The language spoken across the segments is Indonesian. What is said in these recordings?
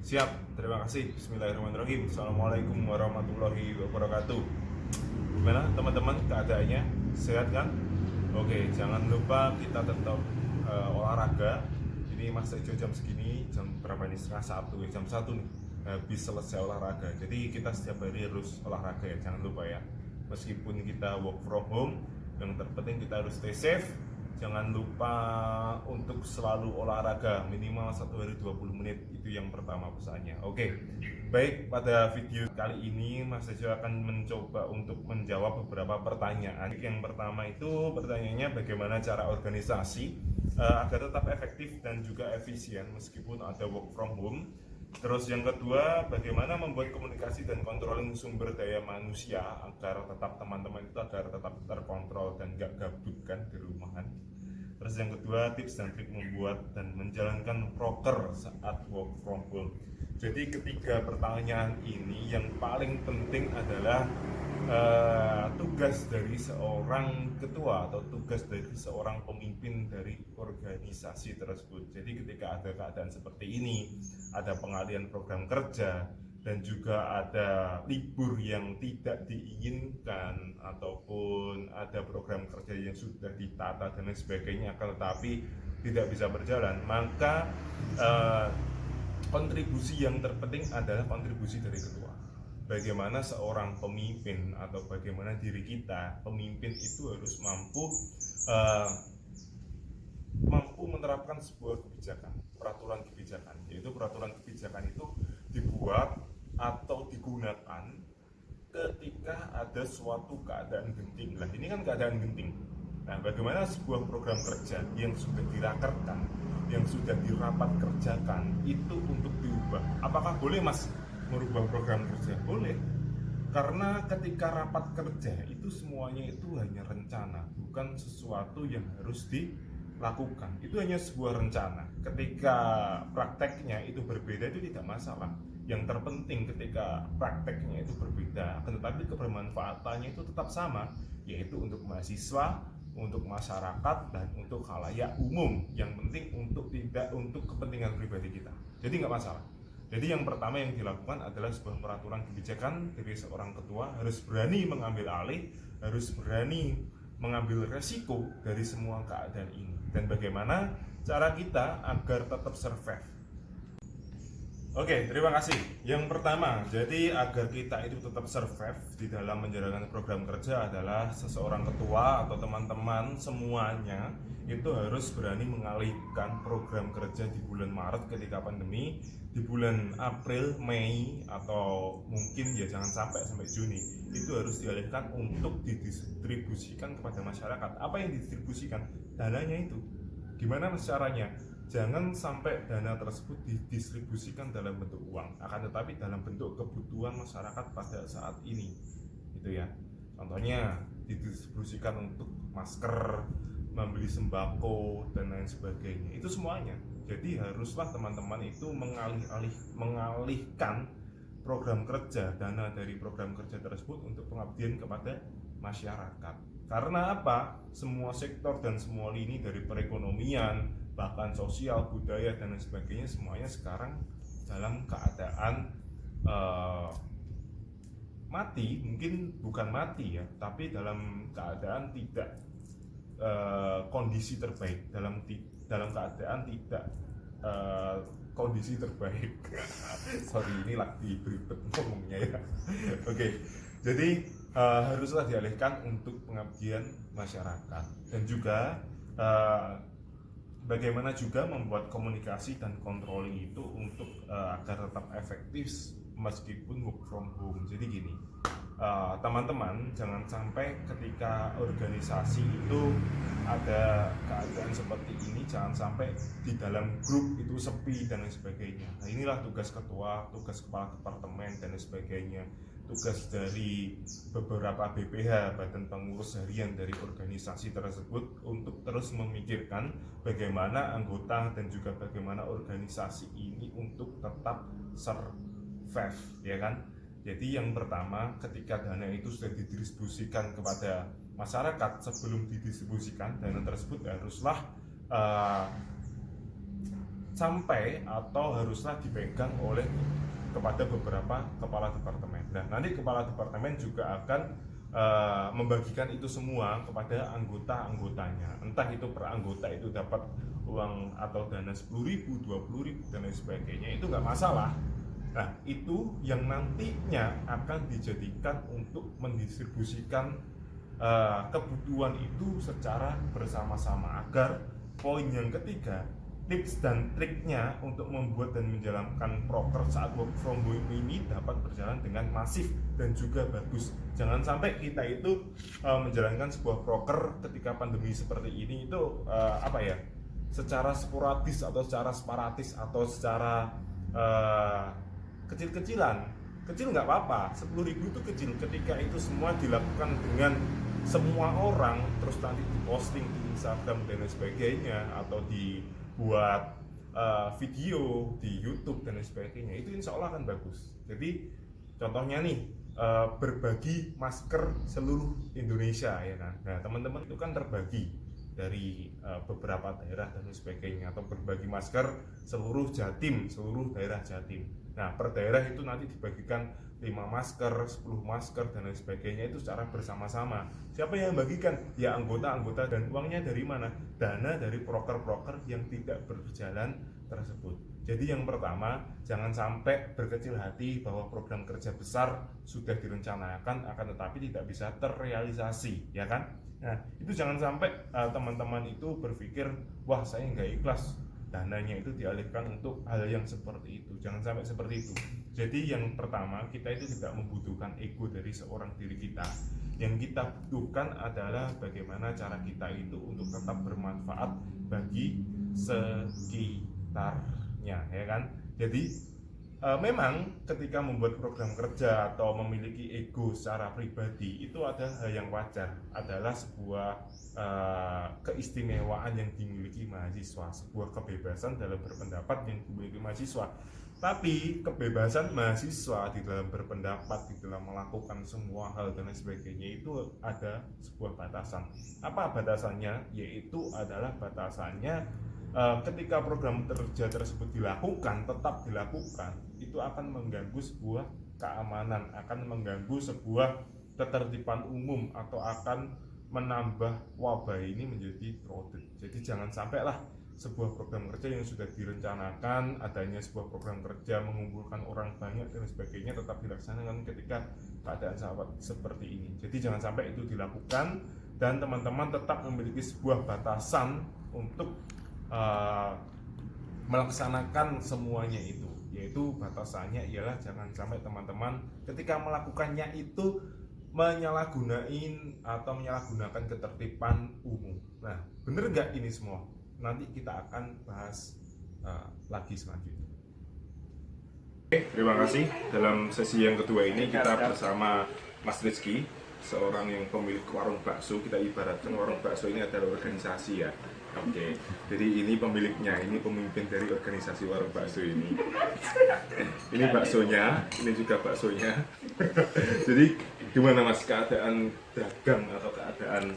siap. Terima kasih. Bismillahirrahmanirrahim. Assalamualaikum warahmatullahi wabarakatuh. Gimana teman-teman keadaannya? Sehat kan? Oke, jangan lupa kita tetap olahraga. Ini masih jam segini, jam berapa ini? Setengah satu, jam satu nih. Habis selesai olahraga. Jadi kita setiap hari harus olahraga ya, jangan lupa ya. Meskipun kita work from home, yang terpenting kita harus stay safe. Jangan lupa untuk selalu olahraga minimal 1 hari 20 menit. Itu yang pertama pesannya. Oke, baik, pada video kali ini Mas Tejo akan mencoba untuk menjawab beberapa pertanyaan. Yang pertama itu pertanyaannya bagaimana cara organisasi agar tetap efektif dan juga efisien meskipun ada work from home. Terus yang kedua, bagaimana membuat komunikasi dan controlling sumber daya manusia agar tetap teman-teman itu agar tetap terkontrol dan gak gabut kan di rumahan. Terus yang kedua, tips dan trik membuat dan menjalankan proker saat work from home. Jadi ketiga pertanyaan ini yang paling penting adalah tugas dari seorang ketua atau tugas dari seorang pemimpin dari organisasi tersebut. Jadi ketika ada keadaan seperti ini, ada pengalihan program kerja dan juga ada libur yang tidak diinginkan ataupun ada program kerja yang sudah ditata dan lain sebagainya akan tetapi tidak bisa berjalan, maka kontribusi yang terpenting adalah kontribusi dari ketua. Bagaimana seorang pemimpin atau bagaimana diri kita pemimpin itu harus mampu menerapkan sebuah kebijakan, peraturan kebijakan, yaitu peraturan kebijakan itu dibuat atau digunakan ketika ada suatu keadaan genting. Nah, ini kan keadaan genting. Nah, bagaimana sebuah program kerja yang sudah dirakerkan, yang sudah dirapat kerjakan itu untuk diubah? Apakah boleh, Mas, merubah program kerja? Boleh, karena ketika rapat kerja itu semuanya itu hanya rencana, bukan sesuatu yang harus dilakukan. Itu hanya sebuah rencana. Ketika prakteknya itu berbeda itu tidak masalah. Yang terpenting ketika prakteknya itu berbeda, tetapi kebermanfaatannya itu tetap sama, yaitu untuk mahasiswa, untuk masyarakat, dan untuk khalayak umum. Yang penting tidak untuk kepentingan pribadi kita. Jadi nggak masalah. Jadi yang pertama yang dilakukan adalah sebuah peraturan kebijakan dari seorang ketua, harus berani mengambil alih, harus berani mengambil resiko dari semua keadaan ini. Dan bagaimana cara kita agar tetap survive? Oke, terima kasih. Yang pertama, jadi agar kita itu tetap survive di dalam menjalankan program kerja adalah seseorang ketua atau teman-teman semuanya itu harus berani mengalihkan program kerja di bulan Maret ketika pandemi, di bulan April, Mei, atau mungkin ya jangan sampai Juni, itu harus dialihkan untuk didistribusikan kepada masyarakat. Apa yang didistribusikan? Dananya itu. Gimana caranya? Jangan sampai dana tersebut didistribusikan dalam bentuk uang, akan tetapi dalam bentuk kebutuhan masyarakat pada saat ini, gitu ya. Contohnya didistribusikan untuk masker, membeli sembako dan lain sebagainya. Itu semuanya. Jadi haruslah teman-teman itu mengalihkan program kerja, dana dari program kerja tersebut untuk pengabdian kepada masyarakat. Karena apa? Semua sektor dan semua lini dari perekonomian, bahkan sosial, budaya dan lain sebagainya semuanya sekarang dalam keadaan mati, mungkin bukan mati ya, tapi dalam keadaan tidak kondisi terbaik, dalam keadaan tidak kondisi terbaik. Sorry, ini lagi beribet ngomongnya ya. Oke, jadi haruslah dialihkan untuk pengabdian masyarakat dan juga bagaimana juga membuat komunikasi dan controlling itu untuk agar tetap efektif meskipun work from home. Jadi gini, teman-teman jangan sampai ketika organisasi itu ada keadaan seperti ini, jangan sampai di dalam grup itu sepi dan lain sebagainya. Nah, inilah tugas ketua, tugas kepala departemen dan lain sebagainya, tugas dari beberapa BPH, badan pengurus harian dari organisasi tersebut untuk terus memikirkan bagaimana anggota dan juga bagaimana organisasi ini untuk tetap survive, ya kan? Jadi yang pertama, ketika dana itu sudah didistribusikan kepada masyarakat, sebelum didistribusikan dana tersebut haruslah sampai atau haruslah dipegang oleh kepada beberapa kepala departemen. Nah, nanti kepala departemen juga akan membagikan itu semua kepada anggota-anggotanya. Entah itu per anggota itu dapat uang atau dana 10.000, 20.000 dan lain sebagainya, itu nggak masalah. Nah, itu yang nantinya akan dijadikan untuk mendistribusikan kebutuhan itu secara bersama-sama, agar poin yang ketiga, tips dan triknya untuk membuat dan menjalankan proker saat work from home ini dapat berjalan dengan masif dan juga bagus. Jangan sampai kita itu menjalankan sebuah proker ketika pandemi seperti ini itu secara sporadis atau secara separatis atau secara kecil-kecilan. Kecil nggak apa-apa, 10.000 itu kecil ketika itu semua dilakukan dengan semua orang, terus nanti diposting di Instagram dan lain sebagainya, atau buat video di YouTube dan lain sebagainya, itu insya Allah akan bagus. Jadi contohnya nih, berbagi masker seluruh Indonesia, ya kan. Nah, teman-teman itu kan terbagi dari beberapa daerah dan lain sebagainya, atau berbagi masker seluruh Jatim, seluruh daerah Jatim. Nah, per daerah itu nanti dibagikan 5 masker, 10 masker dan lain sebagainya, itu secara bersama-sama. Siapa yang bagikan? Ya anggota-anggota. Dan uangnya dari mana? Dana dari proker-proker yang tidak berjalan tersebut. Jadi yang pertama, jangan sampai berkecil hati bahwa program kerja besar sudah direncanakan akan tetapi tidak bisa terrealisasi, ya kan? Nah, itu jangan sampai teman-teman itu berpikir, wah saya nggak ikhlas dananya itu dialihkan untuk hal yang seperti itu. Jangan sampai seperti itu. Jadi yang pertama, kita itu tidak membutuhkan ego dari seorang diri kita. Yang kita butuhkan adalah bagaimana cara kita itu untuk tetap bermanfaat bagi sekitarnya, ya kan? Jadi memang ketika membuat program kerja atau memiliki ego secara pribadi itu ada hal yang wajar, adalah sebuah keistimewaan yang dimiliki mahasiswa, sebuah kebebasan dalam berpendapat yang dimiliki mahasiswa. Tapi kebebasan mahasiswa di dalam berpendapat, di dalam melakukan semua hal dan lain sebagainya itu ada sebuah batasan. Apa batasannya? Yaitu adalah batasannya ketika program kerja tersebut dilakukan, tetap dilakukan, itu akan mengganggu sebuah keamanan, akan mengganggu sebuah ketertiban umum, atau akan menambah wabah ini menjadi crowded. Jadi jangan sampailah sebuah program kerja yang sudah direncanakan, adanya sebuah program kerja mengumpulkan orang banyak dan sebagainya, tetap dilaksanakan ketika keadaan seperti ini. Jadi jangan sampai itu dilakukan, dan teman-teman tetap memiliki sebuah batasan untuk melaksanakan semuanya itu, yaitu batasannya ialah jangan sampai teman-teman ketika melakukannya itu menyalahgunakan ketertiban umum. Nah, bener nggak ini semua? Nanti kita akan bahas lagi selanjutnya. Oke, terima kasih. Dalam sesi yang kedua ini kita bersama Mas Rizky, seorang yang pemilik warung bakso. Kita ibaratkan warung bakso ini adalah organisasi, ya. Oke, jadi ini pemiliknya, ini pemimpin dari organisasi warung bakso ini. Ini baksonya, ini juga baksonya. Jadi gimana Mas keadaan dagang atau keadaan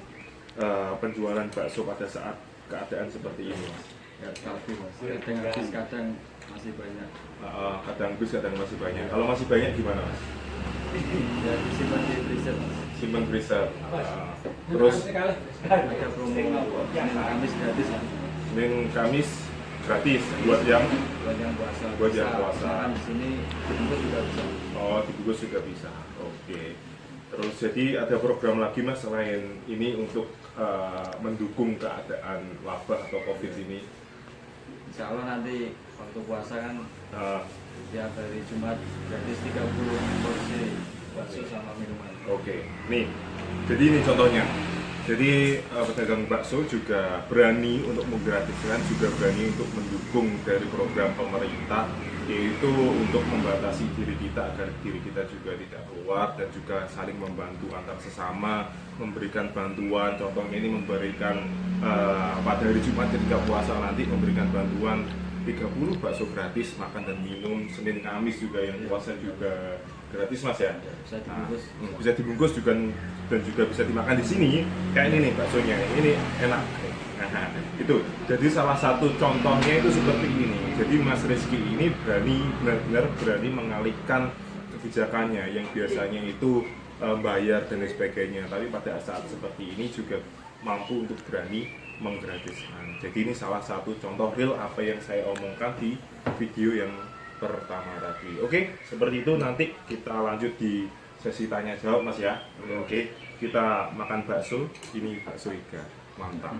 penjualan bakso pada saat keadaan seperti ini, Mas? Ya, tapi Mas, kadang habis, kadang masih banyak. Kadang habis, kadang masih banyak. Kalau masih banyak gimana, Mas? Ya, disimpan di freezer, Mas. Simpan freezer. Terus Ada promo Senin Kamis gratis, Mas. Senin Kamis gratis buat yang puasa. Buat yang puasa. Makan di sini dibungkus juga bisa. Oh, dibungkus juga bisa. Oke. Terus jadi ada program lagi Mas selain ini untuk mendukung keadaan wabah atau Covid ini? Insya Allah nanti waktu puasa kan tiap hari Jumat gratis 30 porsi bakso sama minuman. Oke. Nih. Jadi ini contohnya. Jadi pedagang bakso juga berani untuk menggratiskan, juga berani untuk mendukung dari program pemerintah, yaitu untuk membatasi diri kita agar diri kita juga tidak keluar, dan juga saling membantu antar sesama, memberikan bantuan. Contohnya ini memberikan pada hari Jumat ketika puasa nanti memberikan bantuan 30 bakso gratis makan dan minum. Senin Kamis juga yang puasa juga gratis Mas ya. Bisa dibungkus. Bisa dibungkus juga, dan juga bisa dimakan di sini. Kayak ini nih baksonya, ini enak. Itu, jadi salah satu contohnya itu seperti ini. Jadi Mas Rizky ini benar-benar berani mengalihkan kebijakannya yang biasanya itu bayar dan lain sebagainya. Tapi pada saat seperti ini juga mampu untuk berani menggratiskan. Jadi ini salah satu contoh real apa yang saya omongkan di video yang pertama tadi. Oke, seperti itu. Nanti kita lanjut di sesi tanya jawab Mas ya. Oke, kita makan bakso. Ini bakso iga, mantap.